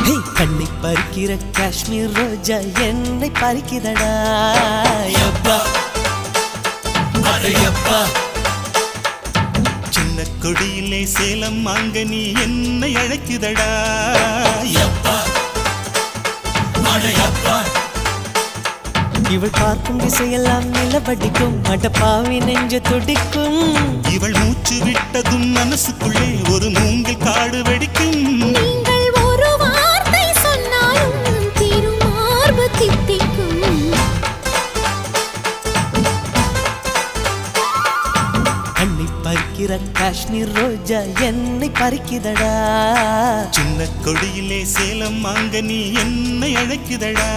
கண்ணை பறிக்கிற காஷ்மீர் ரோஜா என்னை பறிக்கிறடா யப்பா அடையப்பா சின்ன கொடியிலே சேலம் மாங்கனி என்னை அழைக்குதடா யப்பா அடையப்பா இவள் பார்க்கும் திசையெல்லாம் நிலவடிக்கும் அடப்பாவி நெஞ்சு துடிக்கும் இவள் மூச்சு விட்டதும் மனசுக்குள்ளே ஒரு மூங்கில் காடு வெடிக்கும் பறிக்கிற காஷ்மீர் ரோஜா என்னை பறிக்குதடா சின்ன கொடியிலே சேலம் மாங்கனி என்னை அழைக்குதடா